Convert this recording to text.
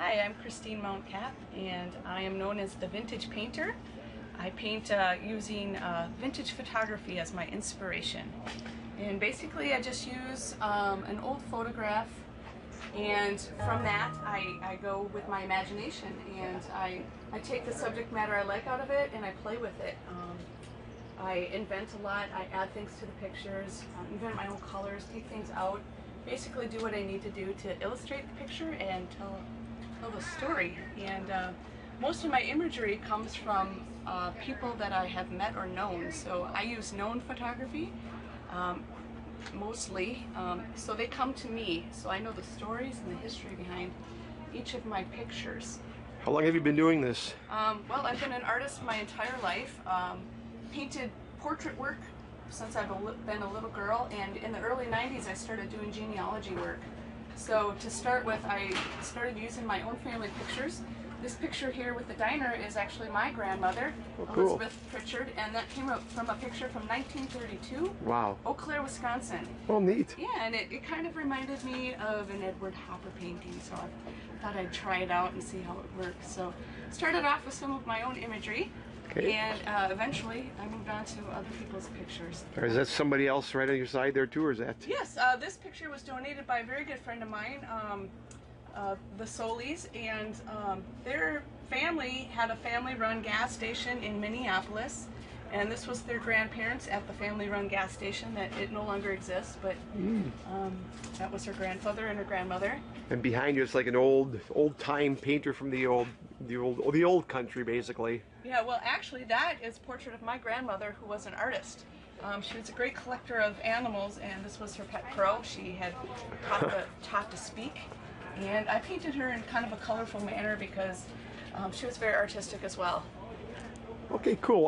Hi, I'm Christine Mount Kapp, and I am known as the Vintage Painter. I paint using vintage photography as my inspiration. And basically I just use an old photograph, and from that I go with my imagination, and I take the subject matter I like out of it and I play with it. I invent a lot, I add things to the pictures, invent my own colors, take things out, basically do what I need to do to illustrate the picture and tell the story. And most of my imagery comes from people that I have met or known. So I use known photography mostly, so they come to me, so I know the stories and the history behind each of my pictures. How long have you been doing this? Well, I've been an artist my entire life. Painted portrait work since I've been a little girl, and in the early 90s I started doing genealogy work. So to start with, I started using my own family pictures. This picture here with the diner is actually my grandmother, cool. Elizabeth Pritchard, and that came up from a picture from 1932. Wow. Kohler, Wisconsin. Oh, neat. Yeah, and it kind of reminded me of an Edward Hopper painting, so I thought I'd try it out and see how it works. So started off with some of my own imagery. Okay. And eventually I moved on to other people's pictures. Is that somebody else right on your side there too, or is that? Yes, this picture was donated by a very good friend of mine, the Solis, and their family had a family-run gas station in Minneapolis, and this was their grandparents at the family-run gas station. That it no longer exists, but that was her grandfather and her grandmother. And behind you, it's like an old-time painter from the old country, basically. Yeah, well, actually, that is a portrait of my grandmother, who was an artist. She was a great collector of animals, and this was her pet crow. She had taught to speak, and I painted her in kind of a colorful manner because she was very artistic as well. Okay, cool.